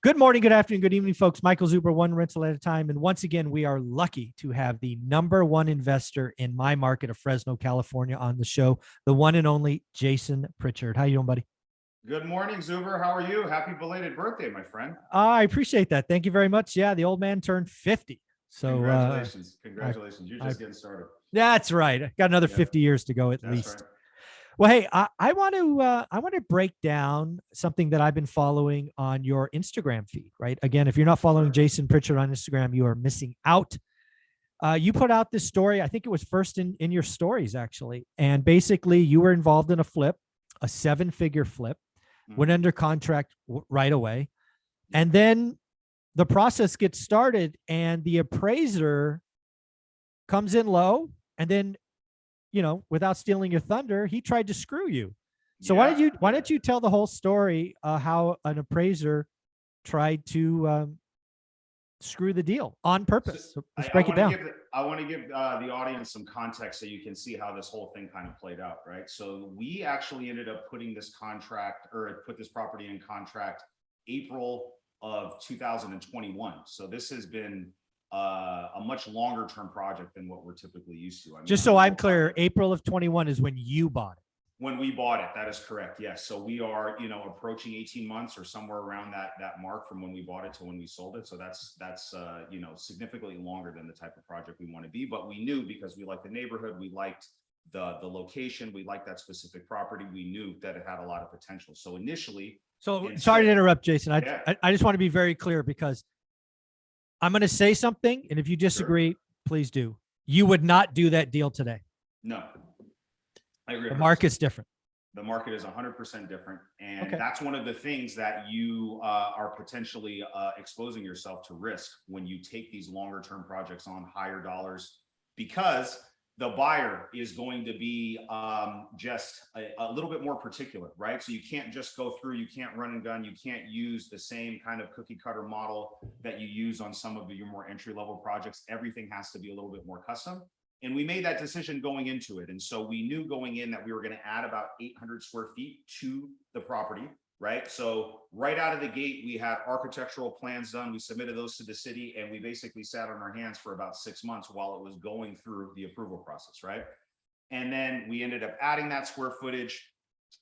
Good morning, good afternoon, good evening, folks. Michael Zuber, one rental at a time. And once again, we are lucky to have the number one investor in my market of Fresno, California on the show, the one and only Jason Pritchard. How you doing, buddy? Good morning, Zuber. How are you? Happy belated birthday, my friend. I appreciate that. Thank you very much. Yeah, the old man turned 50. So congratulations. Congratulations. You're just getting started. That's right. I got another 50 years to go at least. Right. Well, hey, I want to break down something that I've been following on your Instagram feed, right? Again, if you're not following Jason Pritchard on Instagram, you are missing out. You put out this story. I think it was first in your stories, actually. And basically, you were involved in a flip, a 7-figure flip, went under contract right away. And then the process gets started and the appraiser comes in low, and then, you know, without stealing your thunder, he tried to screw you. So why don't you tell the whole story, how an appraiser tried to screw the deal on purpose? So let's break it down. I want to give the audience some context so you can see how this whole thing kind of played out, right? So we actually ended up putting this contract, or put this property in contract, April of 2021. So this has been a much longer term project than what we're typically used to. I mean, just so I'm clear, April of 21 is when you bought it. When we bought it, that is correct. Yes. So we are, you know, approaching 18 months or somewhere around that mark from when we bought it to when we sold it. So that's you know, significantly longer than the type of project we want to be. But we knew, because we liked the neighborhood, we liked the location, we liked that specific property, we knew that it had a lot of potential. So initially. So sorry to interrupt, Jason. I just want to be very clear, because I'm going to say something, and if you disagree, please do. You would not do that deal today. No, I agree. The market's different. The market is 100% different. And that's one of the things that you are potentially exposing yourself to risk when you take these longer term projects on, higher dollars, because the buyer is going to be just a little bit more particular, right? So you can't just go through, you can't run and gun, you can't use the same kind of cookie cutter model that you use on some of your more entry level projects. Everything has to be a little bit more custom. And we made that decision going into it. And so we knew going in that we were going to add about 800 square feet to the property, right? So right out of the gate, we had architectural plans done. We submitted those to the city, and we basically sat on our hands for about 6 months while it was going through the approval process, right? And then we ended up adding that square footage.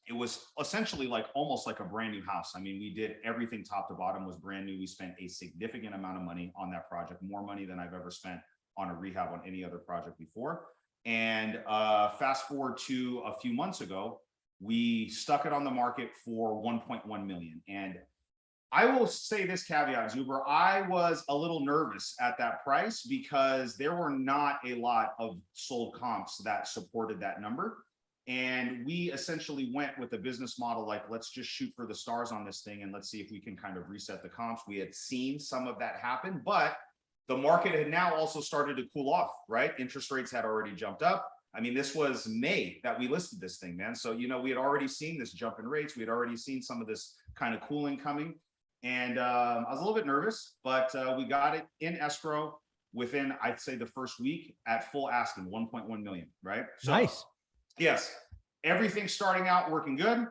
It was essentially like almost like a brand new house. I mean, we did everything top to bottom was brand new. We spent a significant amount of money on that project, more money than I've ever spent on a rehab on any other project before. And fast forward to a few months ago, we stuck it on the market for 1.1 million. And I will say this caveat, Zuber, I was a little nervous at that price because there were not a lot of sold comps that supported that number. And we essentially went with a business model like, let's just shoot for the stars on this thing and let's see if we can kind of reset the comps. We had seen some of that happen, but the market had now also started to cool off, right? Interest rates had already jumped up. I mean, this was May that we listed this thing, man. So, you know, we had already seen this jump in rates. We had already seen some of this kind of cooling coming. And I was a little bit nervous, but we got it in escrow within, I'd say, the first week at full asking, 1.1 million, right? So, nice. Yes, everything's starting out working good.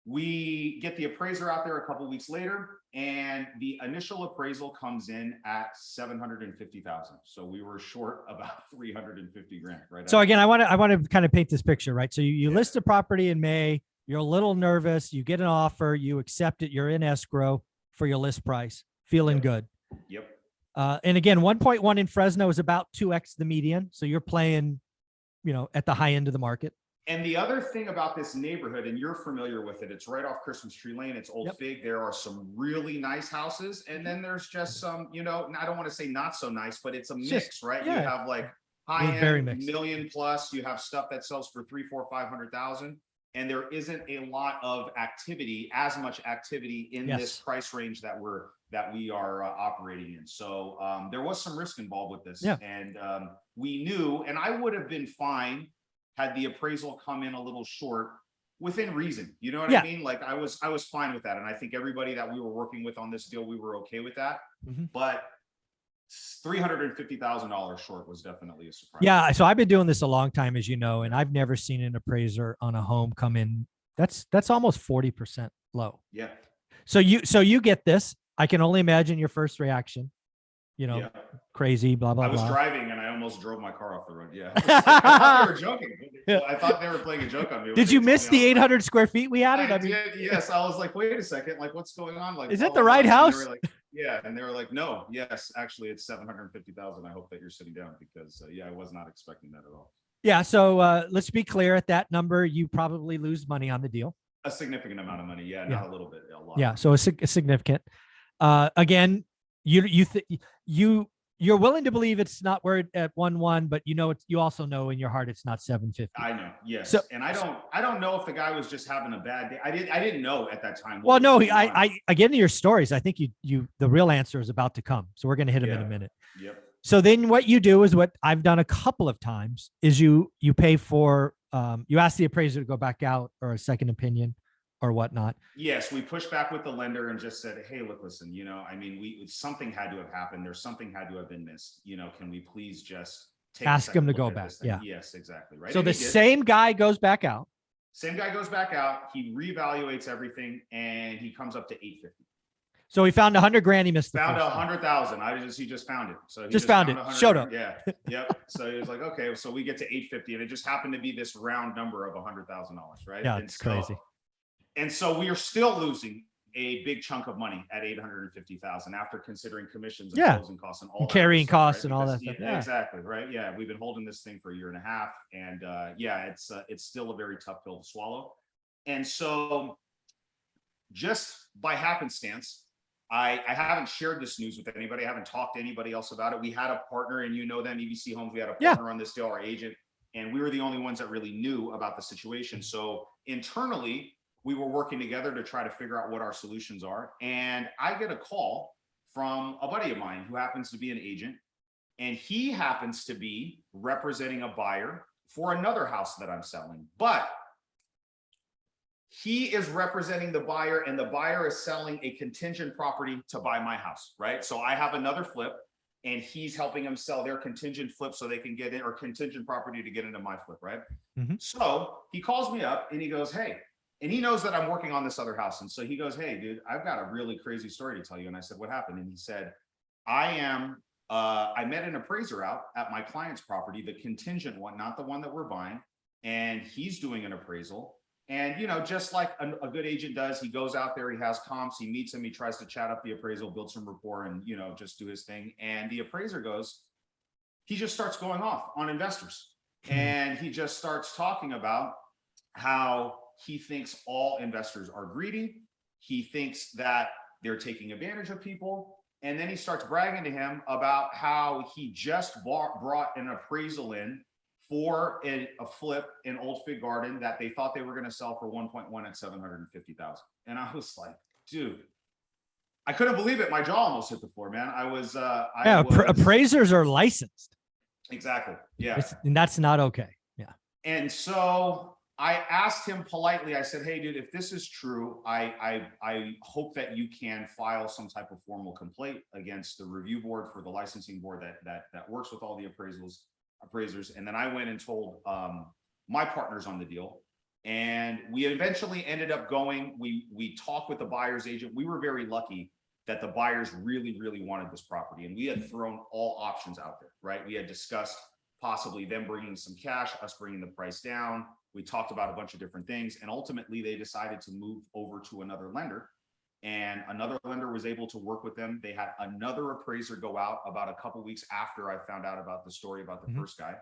We get the appraiser out there a couple of weeks later, and the initial appraisal comes in at 750,000. So we were short about 350 grand, right? So again, I want to kind of paint this picture, right? So you list a property in May, you're a little nervous, you get an offer, you accept it, you're in escrow for your list price, feeling good. Yep. And again, 1.1 in Fresno is about 2x the median. So you're playing, you know, at the high end of the market. And the other thing about this neighborhood, and you're familiar with it, it's right off Christmas Tree Lane. It's Old Fig. There are some really nice houses. And then there's just some, you know, I don't want to say not so nice, but it's a mix, right? You have like high-end, million plus. You have stuff that sells for 300,000, 400,000, 500,000. And there isn't a lot of activity, as much activity in this price range that we are operating in. So there was some risk involved with this. And we knew, and I would have been fine had the appraisal come in a little short within reason. You know what I mean? Like I was fine with that. And I think everybody that we were working with on this deal, we were okay with that. But $350,000 short was definitely a surprise. Yeah. So I've been doing this a long time, as you know, and I've never seen an appraiser on a home come in. That's almost 40% low. Yeah. So you get this. I can only imagine your first reaction, Yeah. crazy, blah, blah, I was blah. driving and I almost drove my car off the road. Yeah. I thought they were joking. I thought they were playing a joke on me. Did you miss the 800 square feet we added? I did. Yes. I was like, wait a second. Like, what's going on? Like, is blah, it the blah, right blah. house? And yeah. And they were like, no, yes, actually it's 750,000. I hope that you're sitting down because yeah, I was not expecting that at all. Yeah. So let's be clear, at that number, you probably lose money on the deal. A significant amount of money. Yeah. Not a little bit, a lot. Yeah. So a significant. Again, you're willing to believe it's not worth at 1.1, but you also know in your heart it's not 750. I know, yes. So, and I don't know if the guy was just having a bad day. I didn't know at that time. Well, no, I get into your stories. I think the real answer is about to come. So we're going to hit him in a minute. Yep. So then what you do is what I've done a couple of times is you pay for, you ask the appraiser to go back out or a second opinion or whatnot. Yes, we pushed back with the lender and just said, hey, look, listen, I mean, something had to have happened. There's something had to have been missed. Can we please just ask him to go back? Yeah. Yes, exactly. Right. So the same guy goes back out. Same guy goes back out. He reevaluates everything and he comes up to 850. So he found 100 grand. He missed. Found 100,000. He just found it. So he just found it. Showed up. Yeah. Yep. So he was like, okay, so we get to 850, and it just happened to be this round number of $100,000, right? Yeah, it's crazy. And so we are still losing a big chunk of money at 850,000 after considering commissions and closing costs and all and carrying costs and all that stuff. Yeah, exactly. Right. Yeah. We've been holding this thing for a year and a half, and it's still a very tough pill to swallow. And so just by happenstance, I haven't shared this news with anybody. I haven't talked to anybody else about it. We had a partner, and them, EBC Homes, we had a partner on this deal, our agent, and we were the only ones that really knew about the situation. So internally, we were working together to try to figure out what our solutions are. And I get a call from a buddy of mine who happens to be an agent, and he happens to be representing a buyer for another house that I'm selling. But he is representing the buyer, and the buyer is selling a contingent property to buy my house, right? So I have another flip, and he's helping them sell their contingent flip so they can get in, or contingent property to get into my flip, right? Mm-hmm. So he calls me up and he goes, hey, and he knows that I'm working on this other house. And so he goes, hey, dude, I've got a really crazy story to tell you. And I said, what happened? And he said, I met an appraiser out at my client's property, the contingent one, not the one that we're buying. And he's doing an appraisal. And, just like a good agent does, he goes out there, he has comps, he meets him, he tries to chat up the appraisal, build some rapport, and, just do his thing. And the appraiser he just starts going off on investors. And he just starts talking about how he thinks all investors are greedy. He thinks that they're taking advantage of people. And then he starts bragging to him about how he just brought an appraisal in for a flip in Old Fig Garden that they thought they were going to sell for 1.1 at 750,000. And I was like, dude, I couldn't believe it. My jaw almost hit the floor, man. Appraisers are licensed. Exactly. Yeah. And that's not okay. Yeah. And so I asked him politely, I said, hey, dude, if this is true, I hope that you can file some type of formal complaint against the review board for the licensing board that works with all the appraisers. And then I went and told my partners on the deal, and we eventually ended up going, we talked with the buyer's agent. We were very lucky that the buyers really, really wanted this property, and we had thrown all options out there, right? We had discussed possibly them bringing some cash, us bringing the price down. We talked about a bunch of different things, and ultimately they decided to move over to another lender, and another lender was able to work with them. They had another appraiser go out about a couple weeks after I found out about the story about the first guy,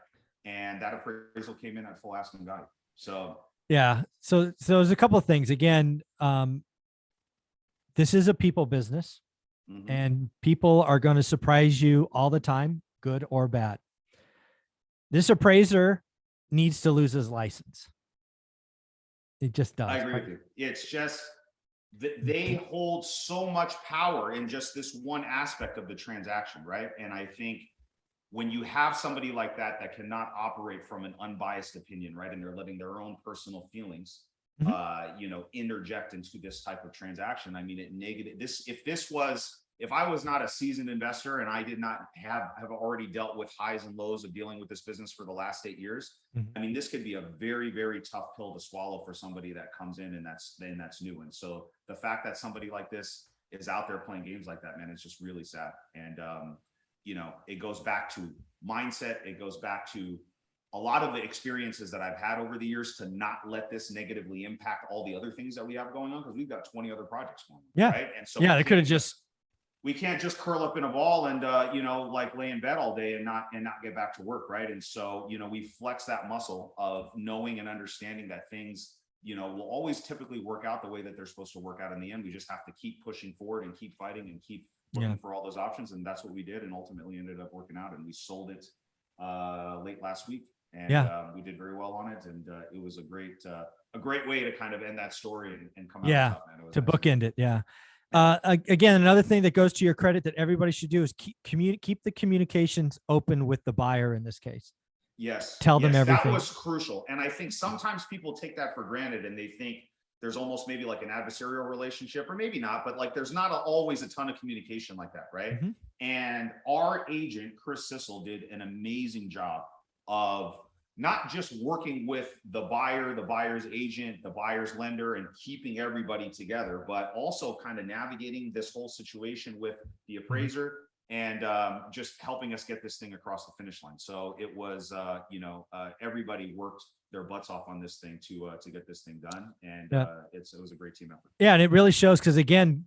and that appraisal came in at full asking value. So yeah, so there's a couple of things. Again, this is a people business, and people are going to surprise you all the time, good or bad. This appraiser needs to lose his license. It just does. I agree with you. It's just that they hold so much power in just this one aspect of the transaction, right? And I think when you have somebody like that cannot operate from an unbiased opinion, right, and they're letting their own personal feelings interject into this type of transaction, I mean, if I was not a seasoned investor and I did not have already dealt with highs and lows of dealing with this business for the last 8 years, I mean, this could be a very, very tough pill to swallow for somebody that comes in and that's new. And so the fact that somebody like this is out there playing games like that, man, it's just really sad. And, you know, it goes back to mindset. It goes back to a lot of the experiences that I've had over the years to not let this negatively impact all the other things that we have going on, because we've got 20 other projects going on. Yeah. Right. And so yeah, they could have just, we can't just curl up in a ball and, you know, like lay in bed all day and not get back to work. Right. And so, you know, we flex that muscle of knowing and understanding that things, you know, will always typically work out the way that they're supposed to work out in the end. We just have to keep pushing forward and keep fighting and keep looking for all those options. And that's what we did. And ultimately ended up working out, and we sold it late last week. And we did very well on it. And it was a great way to kind of end that story and come out on top, man. It was to bookend it. Yeah. Again, another thing that goes to your credit that everybody should do is keep the communications open with the buyer in this case. Yes. Tell them everything. That was crucial. And I think sometimes people take that for granted, and they think there's almost maybe like an adversarial relationship, or maybe not, but like there's not always a ton of communication like that. Right. Mm-hmm. And our agent, Chris Sissel, did an amazing job of not just working with the buyer, the buyer's agent, the buyer's lender, and keeping everybody together, but also kind of navigating this whole situation with the appraiser and just helping us get this thing across the finish line. So it was, you know, everybody worked their butts off on this thing to get this thing done. And it was a great team effort. Yeah. And it really shows, because again,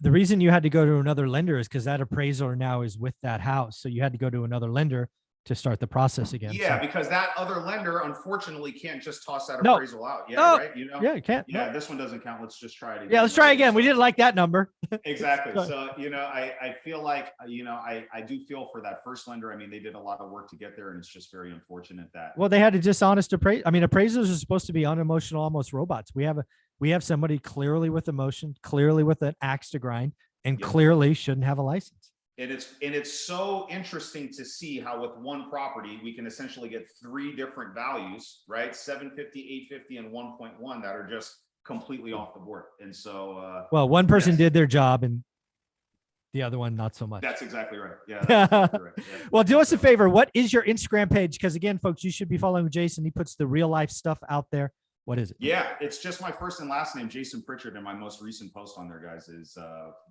the reason you had to go to another lender is because that appraiser now is with that house. So you had to go to another lender to start the process again. Yeah, so. Because that other lender unfortunately can't just toss that appraisal out. Yeah, right. You know. Yeah, you can't. Yeah, this one doesn't count. Let's just try it again. Yeah, let's try again. We didn't like that number. Exactly. So, you know, I feel like, you know, I do feel for that first lender. I mean, they did a lot of work to get there, and it's just very unfortunate that. Well, they had a dishonest appraise. I mean, appraisers are supposed to be unemotional, almost robots. We have somebody clearly with emotion, clearly with an axe to grind, and clearly shouldn't have a license. And it's so interesting to see how with one property, we can essentially get 3 different values, right? 750, 850, and 1.1 that are just completely off the board. And so, well, one person did their job and the other one, not so much. That's exactly right. Yeah. That's exactly right. Yeah. Well, do us a favor. What is your Instagram page? Because again, folks, you should be following Jason. He puts the real life stuff out there. What is it? Yeah, it's just my first and last name, Jason Pritchard. And my most recent post on there, guys, is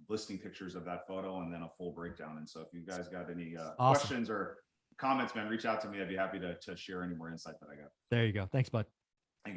listing pictures of that photo and then a full breakdown. And so if you guys got any questions or comments, man, reach out to me. I'd be happy to share any more insight that I got. There you go. Thanks, bud.